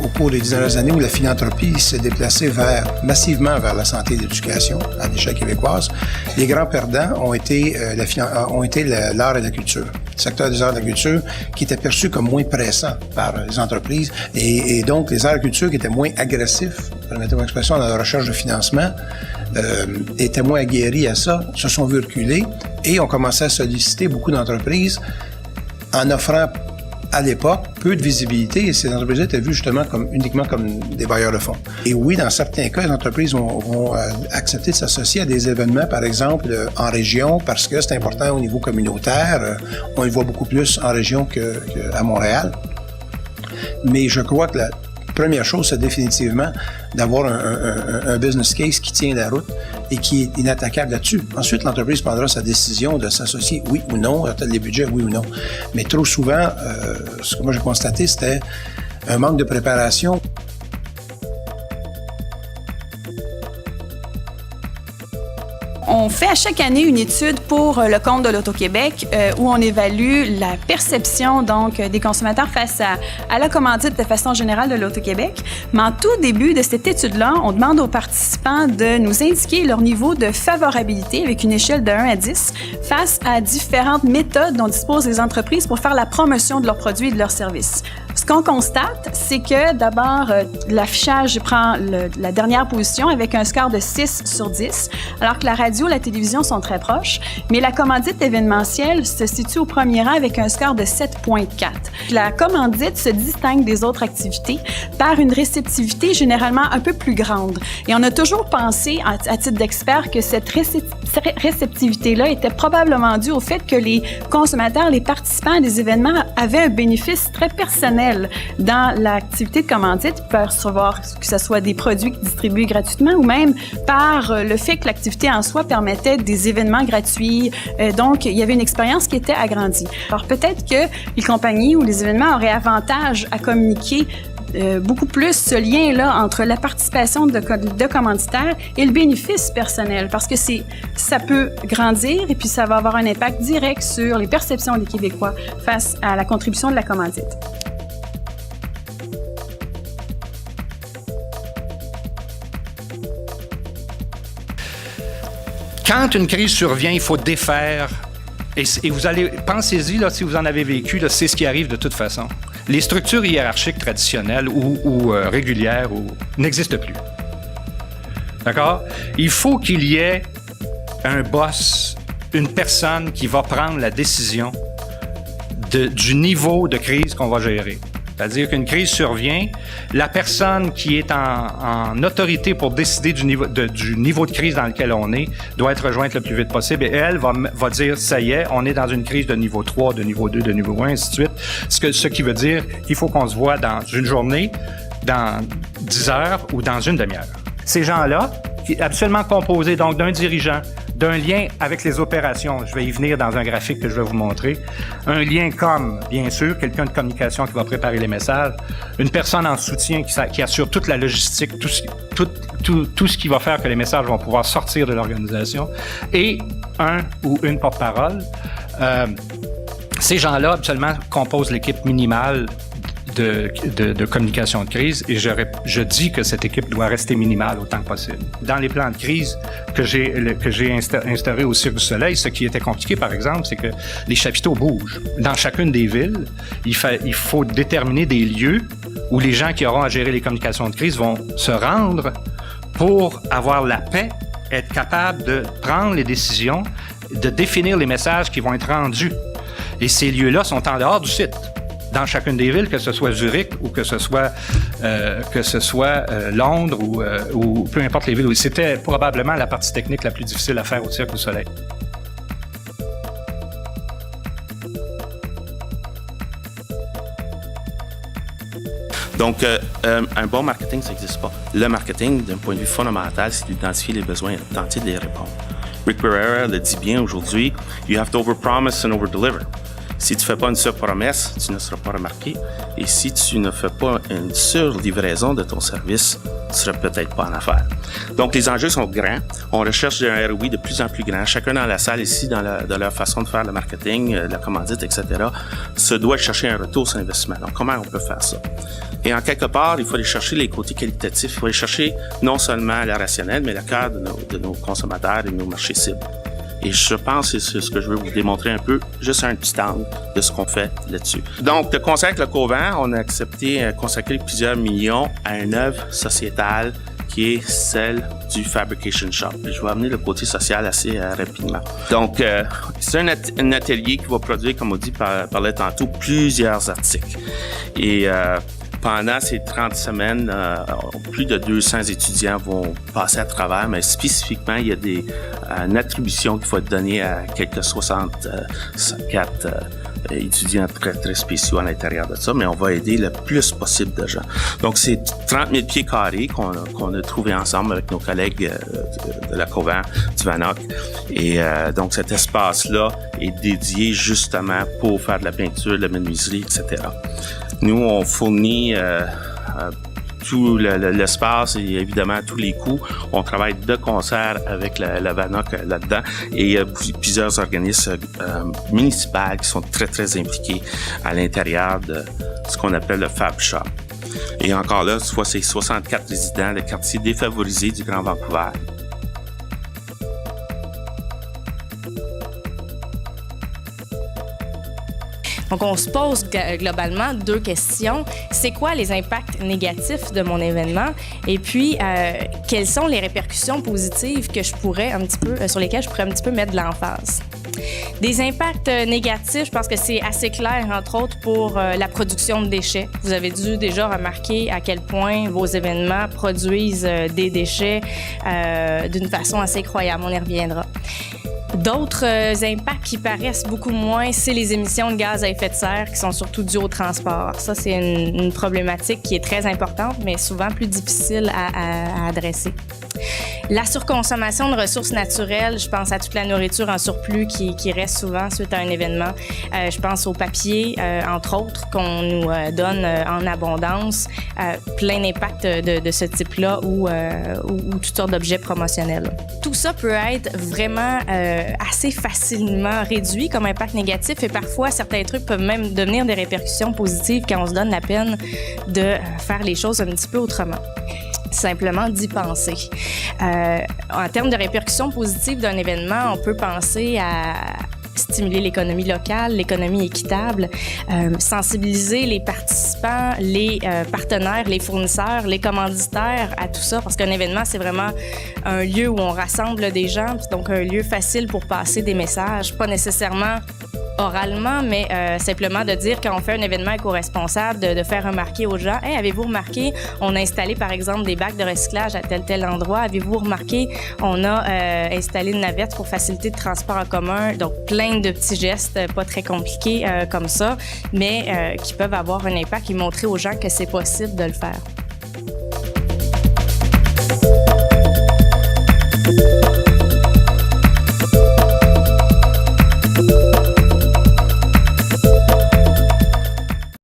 Au cours des 10 dernières années où la philanthropie s'est déplacée massivement vers la santé et l'éducation à l'échelle québécoise, les grands perdants ont été l'art et la culture. Le secteur des arts et de la culture qui était perçu comme moins pressant par les entreprises et donc les arts et la culture qui étaient moins agressifs, permettez-moi l'expression, dans la recherche de financement, étaient moins aguerris à ça, se sont vus reculer et ont commencé à solliciter beaucoup d'entreprises en offrant à l'époque, peu de visibilité et ces entreprises étaient vues justement uniquement comme des bailleurs de fonds. Et oui, dans certains cas, les entreprises vont accepter de s'associer à des événements, par exemple, en région, parce que c'est important au niveau communautaire. On le voit beaucoup plus en région qu'à Montréal. Mais je crois que la première chose, c'est définitivement d'avoir un business case qui tient la route et qui est inattaquable là-dessus. Ensuite, l'entreprise prendra sa décision de s'associer, oui ou non, à les budgets, oui ou non. Mais trop souvent, ce que moi j'ai constaté, c'était un manque de préparation. On fait à chaque année une étude pour le compte de l'Auto-Québec où on évalue la perception donc des consommateurs face à la commandite de façon générale de l'Auto-Québec. Mais en tout début de cette étude-là, on demande aux participants de nous indiquer leur niveau de favorabilité avec une échelle de 1 à 10 face à différentes méthodes dont disposent les entreprises pour faire la promotion de leurs produits et de leurs services. Ce qu'on constate, c'est que d'abord, l'affichage prend la dernière position avec un score de 6 sur 10, alors que la radio, la télévision sont très proches, mais la commandite événementielle se situe au premier rang avec un score de 7,4. La commandite se distingue des autres activités par une réceptivité généralement un peu plus grande. Et on a toujours pensé, à titre d'expert, que cette réceptivité-là était probablement due au fait que les consommateurs, les participants à des événements avaient un bénéfice très personnel dans l'activité de commandite. Ils peuvent recevoir que ce soit des produits distribués gratuitement ou même par le fait que l'activité en soi permettait des événements gratuits. Donc, il y avait une expérience qui était agrandie. Alors, peut-être que les compagnies ou les événements auraient avantage à communiquer beaucoup plus ce lien-là entre la participation de commanditaires et le bénéfice personnel, parce que ça peut grandir et puis ça va avoir un impact direct sur les perceptions des Québécois face à la contribution de la commandite. Quand une crise survient, il faut défaire. Et vous allez, pensez-y, là, si vous en avez vécu, là, c'est ce qui arrive de toute façon. Les structures hiérarchiques traditionnelles ou régulières n'existent plus. D'accord? Il faut qu'il y ait un boss, une personne qui va prendre la décision du niveau de crise qu'on va gérer. C'est-à-dire qu'une crise survient, la personne qui est en autorité pour décider du niveau de crise dans lequel on est doit être rejointe le plus vite possible et elle va dire, ça y est, on est dans une crise de niveau 3, de niveau 2, de niveau 1, ainsi de suite. Ce qui veut dire qu'il faut qu'on se voit dans une journée, dans 10 heures ou dans une demi-heure. Ces gens-là, absolument composés donc d'un dirigeant, d'un lien avec les opérations, je vais y venir dans un graphique que je vais vous montrer, un lien comme, bien sûr, quelqu'un de communication qui va préparer les messages, une personne en soutien qui assure toute la logistique, tout ce qui va faire que les messages vont pouvoir sortir de l'organisation, et un ou une porte-parole. Ces gens-là, habituellement, composent l'équipe minimale de communication de crise et je dis que cette équipe doit rester minimale autant que possible. Dans les plans de crise que j'ai instaurés au Cirque du Soleil, ce qui était compliqué, par exemple, c'est que les chapiteaux bougent. Dans chacune des villes, il faut déterminer des lieux où les gens qui auront à gérer les communications de crise vont se rendre pour avoir la paix, être capable de prendre les décisions, de définir les messages qui vont être rendus. Et ces lieux-là sont en dehors du site. Dans chacune des villes, que ce soit Zurich ou que ce soit Londres ou peu importe les villes. C'était probablement la partie technique la plus difficile à faire au Cirque du Soleil. Donc, un bon marketing, ça n'existe pas. Le marketing, d'un point de vue fondamental, c'est d'identifier les besoins et de tenter de les répondre. Rick Barrera le dit bien aujourd'hui, you have to overpromise and overdeliver. Si tu ne fais pas une surpromesse, tu ne seras pas remarqué. Et si tu ne fais pas une surlivraison de ton service, tu ne seras peut-être pas en affaires. Donc, les enjeux sont grands. On recherche un ROI de plus en plus grand. Chacun dans la salle ici, dans leur façon de faire le marketing, la commandite, etc., se doit chercher un retour sur investissement. Donc, comment on peut faire ça? Et en quelque part, il faut aller chercher les côtés qualitatifs. Il faut aller chercher non seulement le rationnel, mais le cœur de nos consommateurs et de nos marchés cibles. Et je pense que c'est ce que je veux vous démontrer un peu, juste un petit angle de ce qu'on fait là-dessus. Donc, de concert avec le Covent, on a accepté consacrer plusieurs millions à une œuvre sociétale qui est celle du Fabrication Shop. Et je vais amener le côté social assez rapidement. Donc, c'est un atelier qui va produire, comme on dit, parlait tantôt, plusieurs articles. Et pendant ces 30 semaines, plus de 200 étudiants vont passer à travers, mais spécifiquement, il y a une attribution qu'il faut donner à quelques 64 étudiants très, très spéciaux à l'intérieur de ça, mais on va aider le plus possible de gens. Donc, c'est 30 000 pieds carrés qu'on a trouvé ensemble avec nos collègues de la Covent, du Vanoc. Et donc, cet espace-là est dédié justement pour faire de la peinture, de la menuiserie, etc. Nous, on fournit tout l'espace et évidemment tous les coûts. On travaille de concert avec la Vanoc là-dedans et il y a plusieurs organismes municipaux qui sont très, très impliqués à l'intérieur de ce qu'on appelle le Fab Shop. Et encore là, cette fois, c'est 64 résidents de quartiers défavorisés du Grand Vancouver. Donc, on se pose globalement 2 questions. C'est quoi les impacts négatifs de mon événement? Et puis, quelles sont les répercussions positives que je pourrais sur lesquelles je pourrais un petit peu mettre de l'emphase? Des impacts négatifs, je pense que c'est assez clair, entre autres, pour la production de déchets. Vous avez dû déjà remarquer à quel point vos événements produisent des déchets d'une façon assez incroyable. On y reviendra. D'autres impacts qui paraissent beaucoup moins, c'est les émissions de gaz à effet de serre qui sont surtout dues au transport. Ça, c'est une problématique qui est très importante, mais souvent plus difficile à adresser. La surconsommation de ressources naturelles, je pense à toute la nourriture en surplus qui reste souvent suite à un événement. Je pense au papier, entre autres, qu'on nous donne en abondance. Plein d'impacts de ce type-là ou toutes sortes d'objets promotionnels. Tout ça peut être vraiment assez facilement réduit comme impact négatif et parfois, certains trucs peuvent même devenir des répercussions positives quand on se donne la peine de faire les choses un petit peu autrement. Simplement d'y penser. En termes de répercussions positives d'un événement, on peut penser à stimuler l'économie locale, l'économie équitable, sensibiliser les participants, les partenaires, les fournisseurs, les commanditaires à tout ça, parce qu'un événement, c'est vraiment un lieu où on rassemble des gens, puis donc un lieu facile pour passer des messages, pas nécessairement oralement, mais simplement de dire quand on fait un événement éco-responsable, de faire remarquer aux gens, « Hey, avez-vous remarqué, on a installé par exemple des bacs de recyclage à tel endroit. Avez-vous remarqué, on a installé une navette pour faciliter le transport en commun. » Donc, plein de petits gestes pas très compliqués comme ça, mais qui peuvent avoir un impact et montrer aux gens que c'est possible de le faire.